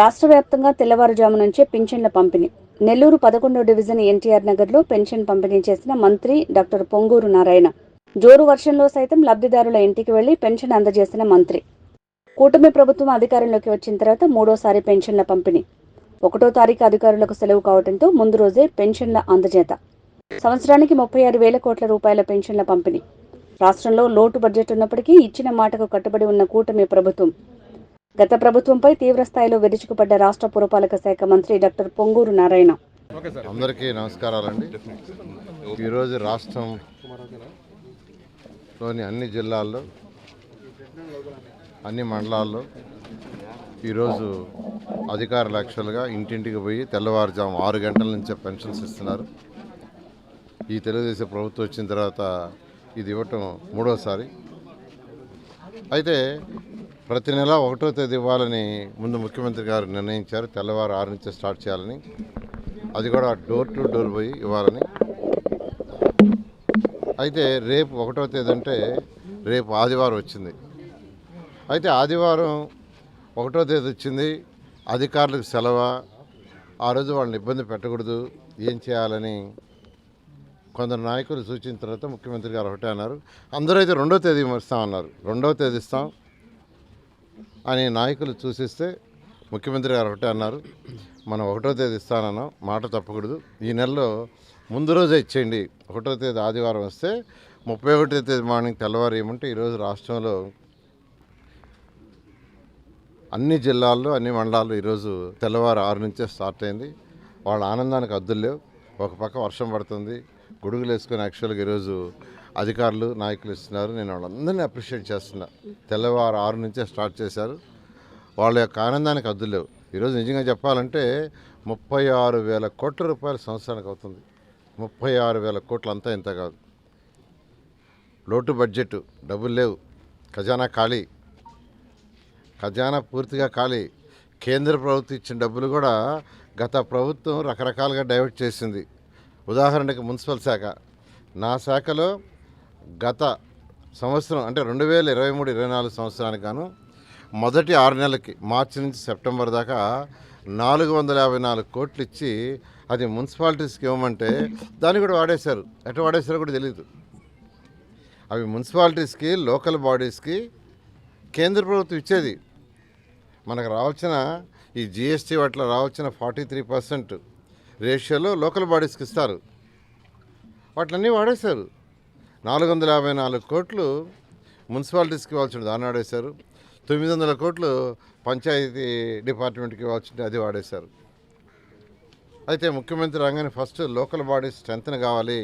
రాష్ట్ర వ్యాప్తంగా తెల్లవారుజాము నుంచే పింఛన్ల పంపిణీ. నెల్లూరు 11వ డివిజన్ ఎన్టీఆర్ నగర్లో పెన్షన్ పంపిణీ చేసిన మంత్రి డాక్టర్ పొంగూరు నారాయణ. జోరు వర్షంలో సైతం లబ్ధిదారుల ఇంటికి వెళ్లి పెన్షన్ అందజేసిన మంత్రి. కూటమి ప్రభుత్వం అధికారంలోకి వచ్చిన తర్వాత మూడోసారి పెన్షన్ల పంపిణీ. 1వ తారీఖు అధికారులకు సెలవు కావడంతో ముందు రోజే పెన్షన్ల అందజేత. సంవత్సరానికి 36,000 కోట్ల రూపాయల పెన్షన్ల పంపిణీ. రాష్ట్రంలో లోటు బడ్జెట్ ఉన్నప్పటికీ ఇచ్చిన మాటకు కట్టుబడి ఉన్న కూటమి ప్రభుత్వం. గత ప్రభుత్వంపై తీవ్రస్థాయిలో విరుచుకుపడ్డ రాష్ట్ర పురపాలక శాఖ మంత్రి డాక్టర్ పొంగూరు నారాయణ. అందరికీ నమస్కారాలండి. ఈరోజు రాష్ట్రంలోని అన్ని జిల్లాల్లో, అన్ని మండలాల్లో ఈరోజు అధికారులు యాక్చువల్గా ఇంటింటికి పోయి తెల్లవారుజాము 6 గంటల నుంచే పెన్షన్స్ ఇస్తున్నారు. ఈ తెలుగుదేశం ప్రభుత్వం వచ్చిన తర్వాత ఇది ఇవ్వటం మూడోసారి. అయితే ప్రతి నెల 1వ తేదీ ఇవ్వాలని ముందు ముఖ్యమంత్రి గారు నిర్ణయించారు. తెల్లవారు 6 నుంచే స్టార్ట్ చేయాలని, అది కూడా డోర్ టు డోర్ పోయి ఇవ్వాలని. అయితే రేపు 1వ తేదీ అంటే రేపు ఆదివారం వచ్చింది. అయితే ఆదివారం 1వ తేదీ వచ్చింది, అధికారులకు సెలవు. ఆ రోజు వాళ్ళని ఇబ్బంది పెట్టకూడదు, ఏం చేయాలని కొందరు నాయకులు సూచించిన తర్వాత ముఖ్యమంత్రి గారు ఒకటే అన్నారు. అందరూ అయితే 2వ తేదీ ఇస్తామన్నారు. 2వ తేదీ ఇస్తాం అని నాయకులు సూచిస్తే ముఖ్యమంత్రి గారు ఒకటే అన్నారు, మనం 1వ తేదీ ఇస్తానన్నాం, మాట తప్పకూడదు. ఈ నెలలో ముందు రోజే ఇచ్చేయండి. 1వ తేదీ ఆదివారం వస్తే 31వ తేదీ మార్నింగ్ తెల్లవారు ఏమంటే ఈరోజు రాష్ట్రంలో అన్ని జిల్లాల్లో, అన్ని మండలాల్లో ఈరోజు తెల్లవారు 6 నుంచే స్టార్ట్ అయింది. వాళ్ళ ఆనందానికి హద్దులు లేవు. ఒక పక్క వర్షం పడుతుంది, గొడుగులు వేసుకొని యాక్చువల్గా ఈరోజు అధికారులు, నాయకులు ఇస్తున్నారు. నేను వాళ్ళందరినీ అప్రిషియేట్ చేస్తున్నా. తెల్లవారు 6 నుంచే స్టార్ట్ చేశారు. వాళ్ళ యొక్క ఆనందానికి హద్దులు లేవు. ఈరోజు నిజంగా చెప్పాలంటే 36,000 కోట్ల రూపాయలు సంవత్సరానికి అవుతుంది. 36,000 కోట్లు అంతా ఇంత కాదు. లోటు బడ్జెట్, డబ్బులు లేవు, ఖజానా ఖాళీ, ఖజానా పూర్తిగా ఖాళీ. కేంద్ర ప్రభుత్వం ఇచ్చిన డబ్బులు కూడా గత ప్రభుత్వం రకరకాలుగా డైవర్ట్ చేసింది. ఉదాహరణకి మున్సిపల్ శాఖ, నా శాఖలో గత సంవత్సరం అంటే 2023-24 సంవత్సరానికి గాను మొదటి 6 నెలలకి మార్చి నుంచి సెప్టెంబర్ దాకా 454 కోట్లు ఇచ్చి అది మున్సిపాలిటీస్కి ఇవ్వమంటే దాన్ని కూడా వాడేశారు. ఎట్లా వాడేశారో కూడా తెలియదు. అవి మున్సిపాలిటీస్కి, లోకల్ బాడీస్కి కేంద్ర ప్రభుత్వం ఇచ్చేది. మనకు రావాల్సిన ఈ జిఎస్టీ వాటిలో రావాల్సిన 43% రేషియోలో లోకల్ బాడీస్కి ఇస్తారు. వాటిలన్నీ వాడేశారు. 454 కోట్లు మున్సిపాలిటీస్కి ఇవ్వాల్సింది దాన్ని వాడేశారు. 900 కోట్లు పంచాయతీ డిపార్ట్మెంట్కి ఇవ్వాల్సింది అది వాడేశారు. అయితే ముఖ్యమంత్రి రాగానే ఫస్ట్ లోకల్ బాడీస్ స్ట్రెంగ్త్ కావాలి.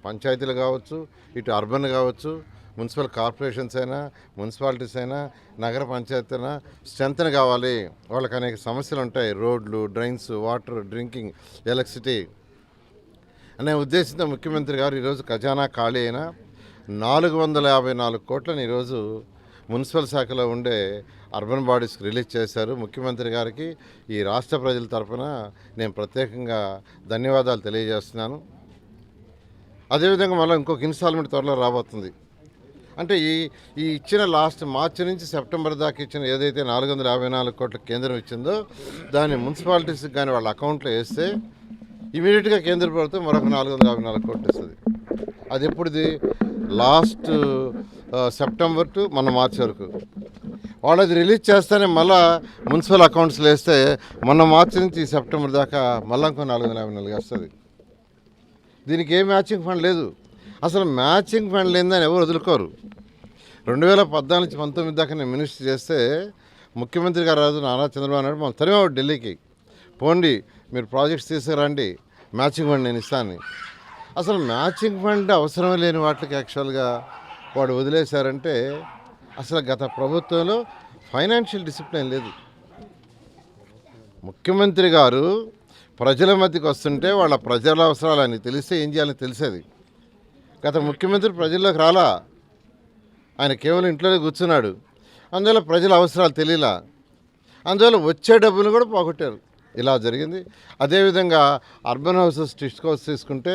పంచాయతీలు కావచ్చు, ఇటు అర్బన్ కావచ్చు, మున్సిపల్ కార్పొరేషన్స్ అయినా, మున్సిపాలిటీస్ అయినా, నగర పంచాయతీ అయినా స్ట్రెంగ్త్ కావాలి. వాళ్ళకి అనేక సమస్యలు ఉంటాయి. రోడ్లు, డ్రైన్స్, వాటర్, డ్రింకింగ్, ఎలక్ట్రిసిటీ అనే ఉద్దేశంతో ముఖ్యమంత్రి గారు ఈరోజు ఖజానా ఖాళీ అయిన 454 కోట్లను ఈరోజు మున్సిపల్ శాఖలో ఉండే అర్బన్ బాడీస్కి రిలీజ్ చేశారు. ముఖ్యమంత్రి గారికి ఈ రాష్ట్ర ప్రజల తరఫున నేను ప్రత్యేకంగా ధన్యవాదాలు తెలియజేస్తున్నాను. అదేవిధంగా మళ్ళీ ఇంకొక ఇన్స్టాల్మెంట్ త్వరలో రాబోతుంది. అంటే ఈ ఇచ్చిన లాస్ట్ మార్చి నుంచి సెప్టెంబర్ దాకా ఇచ్చిన ఏదైతే 454 కోట్ల కేంద్రం ఇచ్చిందో దాన్ని మున్సిపాలిటీస్కి కానీ వాళ్ళ అకౌంట్లో వేస్తే ఇమీడియట్గా కేంద్ర ప్రభుత్వం మరొక 454 కోట్లు ఇస్తుంది. అది ఎప్పుడుది? లాస్ట్ సెప్టెంబర్ టు మన మార్చి వరకు. వాళ్ళది రిలీజ్ చేస్తేనే మళ్ళీ మున్సిపల్ అకౌంట్స్లో వేస్తే మొన్న మార్చి నుంచి సెప్టెంబర్ దాకా మళ్ళీ ఇంకో 454 వస్తుంది. దీనికి ఏ మ్యాచింగ్ ఫండ్ లేదు. అసలు మ్యాచింగ్ ఫండ్ లేదని ఎవరు వదులుకోరు. 2014-19 దాకా నేను మినిస్టర్ చేస్తే ముఖ్యమంత్రి గారు రాజు నారా చంద్రబాబు నాయుడు మనం తరిమాడు ఢిల్లీకి, పోండి మీరు ప్రాజెక్ట్స్ తీసుకురండి, మ్యాచింగ్ ఫండ్ నేను ఇస్తాను. అసలు మ్యాచింగ్ ఫండ్ అవసరం లేని వాటికి యాక్చువల్గా వాడు వదిలేశారంటే అసలు గత ప్రభుత్వంలో ఫైనాన్షియల్ డిసిప్లిన్ లేదు. ముఖ్యమంత్రి గారు ప్రజల మధ్యకి వస్తుంటే వాళ్ళ ప్రజల అవసరాలని తెలిస్తే ఏం చేయాలని తెలిసేది. గత ముఖ్యమంత్రి ప్రజల్లోకి రాలా, ఆయన కేవలం ఇంట్లోనే కూర్చున్నాడు. అందువల్ల ప్రజల అవసరాలు తెలియలా, అందువల్ల వచ్చే డబ్బులు కూడా పోగొట్టారు. ఇలా జరిగింది. అదేవిధంగా అర్బన్ హౌసెస్ టిస్కోస్ తీసుకుంటే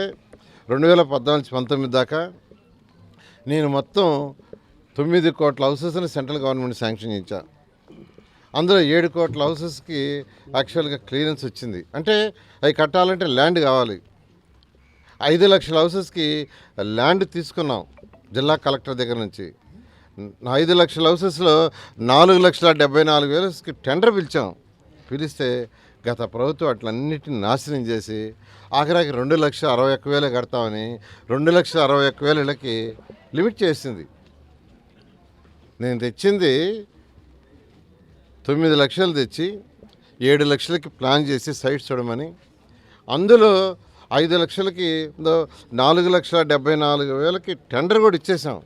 2014-19 దాకా నేను మొత్తం 9 కోట్ల హౌసెస్ని సెంట్రల్ గవర్నమెంట్ శాంక్షన్ ఇచ్చా. అందులో 7 కోట్ల హౌసెస్కి యాక్చువల్గా క్లియరెన్స్ వచ్చింది. అంటే అవి కట్టాలంటే ల్యాండ్ కావాలి. 5 లక్షల హౌసెస్కి ల్యాండ్ తీసుకున్నాం జిల్లా కలెక్టర్ దగ్గర నుంచి. 5 లక్షల హౌసెస్లో 4,74,000కి టెండర్ పిలిస్తే గత ప్రభుత్వం అట్లన్నిటిని నాశనం చేసి ఆఖరికి 2,61,000 కడతామని 2,61,000 లిమిట్ చేసింది. నేను తెచ్చింది 9 లక్షలు తెచ్చి 7 లక్షలకి ప్లాన్ చేసి సైట్ చూడమని, అందులో 5 లక్షలకి 4,74,000కి టెండర్ కూడా ఇచ్చేసాం.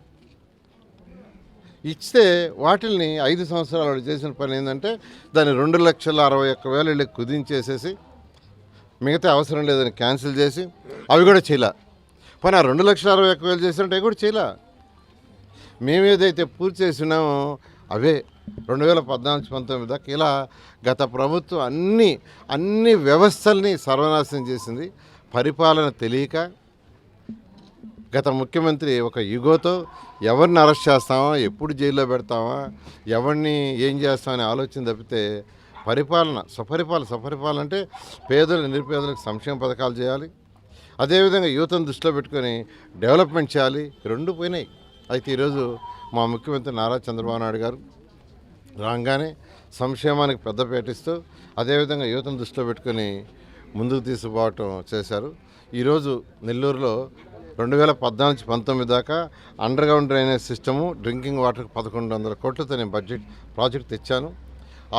ఇస్తే వాటిల్ని 5 సంవత్సరాలు చేసిన పని ఏంటంటే దాన్ని 2,61,000 కుదించేసేసి మిగతా అవసరం లేదని క్యాన్సిల్ చేసి అవి కూడా చేయలే. పని ఆ 2,61,000 చేసినట్టు అవి కూడా చేయలే. మేమేదైతే పూర్తి చేసినామో అవే 2014-19 దాకా ఇలా గత ప్రభుత్వం అన్ని వ్యవస్థల్ని సర్వనాశనం చేసింది. పరిపాలన తెలియక గత ముఖ్యమంత్రి ఒక ఈగోతో ఎవరిని అరెస్ట్ చేస్తామా, ఎప్పుడు జైల్లో పెడతామా, ఎవరిని ఏం చేస్తామనే ఆలోచన తప్పితే సపరిపాలన అంటే పేదలు నిరుపేదలకు సంక్షేమ పథకాలు చేయాలి, అదేవిధంగా యువతను దృష్టిలో పెట్టుకొని డెవలప్మెంట్ చేయాలి. రెండు పోయినాయి. అయితే ఈరోజు మా ముఖ్యమంత్రి నారా చంద్రబాబు నాయుడు గారు రాగానే సంక్షేమానికి పెద్దపీట ఇస్తూ అదేవిధంగా యువతను దృష్టిలో పెట్టుకొని ముందుకు తీసుకుపోవటం చేశారు. ఈరోజు నెల్లూరులో 2014-19 దాకా under ground drainage system, drinking వాటర్కి 1,100 కోట్లతో నేను ప్రాజెక్ట్ తెచ్చాను.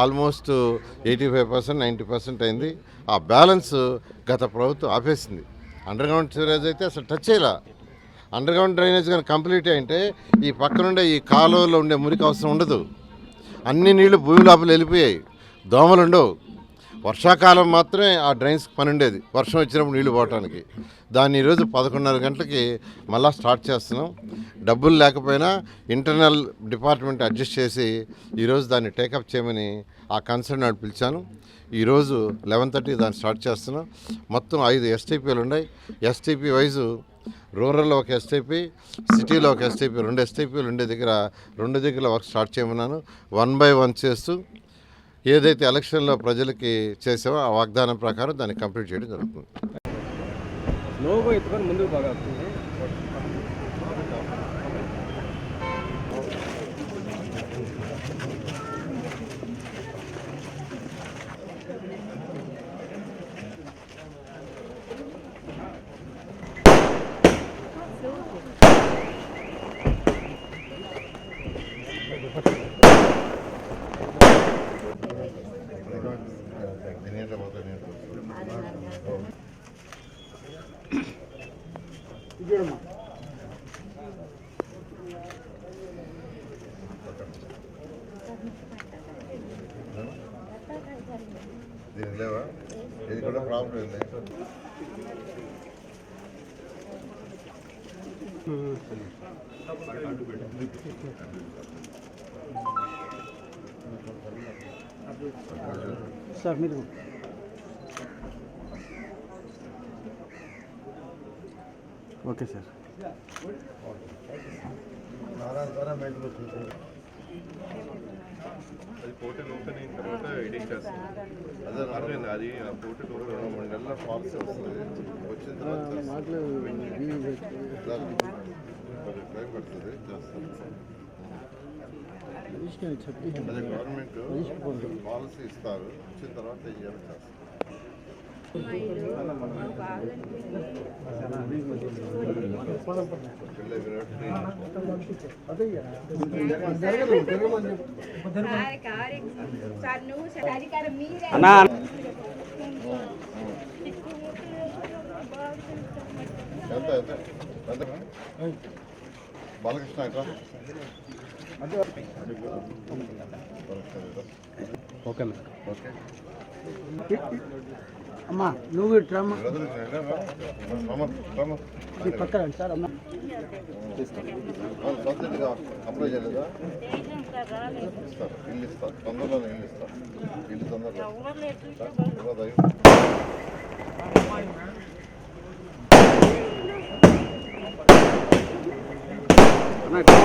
ఆల్మోస్ట్ 85%, 90% అయింది. ఆ బ్యాలెన్స్ గత ప్రభుత్వం ఆపేసింది. అండర్ గ్రౌండ్ సివరేజ్ అయితే అసలు టచ్ చేయలే. అండర్ గ్రౌండ్ డ్రైనేజ్ కానీ కంప్లీట్ అయింటే ఈ పక్కనుండే ఈ కాలువలో ఉండే మురికి అవసరం ఉండదు. అన్ని నీళ్లు భూమి లోపల వెళ్ళిపోయాయి, దోమలు ఉండవు. వర్షాకాలం మాత్రమే ఆ డ్రైన్స్ పని ఉండేది, వర్షం వచ్చినప్పుడు నీళ్లు పోవటానికి. దాన్ని ఈరోజు 11:30 గంటలకి మళ్ళీ స్టార్ట్ చేస్తున్నాం. డబ్బులు లేకపోయినా ఇంటర్నల్ డిపార్ట్మెంట్ అడ్జస్ట్ చేసి ఈరోజు దాన్ని టేకప్ చేయమని ఆ కన్సర్న్ నాడు పిలిచాను. ఈరోజు 11:30 దాన్ని స్టార్ట్ చేస్తున్నాం. మొత్తం 5 STPలు ఉన్నాయి. STP వైజు రూరల్లో ఒక STP, సిటీలో ఒక STP, 2 STPలు ఉండే దగ్గర 2 దగ్గర వర్క్ స్టార్ట్ చేయమన్నాను. 1 by 1 చేస్తూ ఏదైతే ఎలక్షన్లో ప్రజలకి చేసావో ఆ వాగ్దానం ప్రకారం దాన్ని కంప్లీట్ చేయడం జరుగుతుంది. ముందుకు బాగా చూడమ్మా. దీని లేవా? ఇది కూడా ప్రాబ్లం ఉంది. సార్ మీరు ఓకే సార్. అది పోర్టల్ ఓపెన్ అయిన తర్వాత ఎడిట్ చేస్తాం. అది ఆ పోర్టల్ ఓపెన్ 2-3 నెలల పాలసీ వస్తుంది. వచ్చిన తర్వాత టైం పడుతుంది, చేస్తాం. అదే గవర్నమెంట్ పాలసీ ఇస్తారు, వచ్చిన తర్వాత చేయాలి, చేస్తాం. బాలకృష్ణ ఓకే ఓకే అమ్మా, నువ్వు ఇట్రమ్మా పక్కన సార్. అమ్మా అప్లై చేయలేదా? ఇస్తారు, ఇల్లు ఇస్తారు, తొందరలోనే ఇల్లు ఇస్తారు. ఇల్లు తొందరలో అన్నా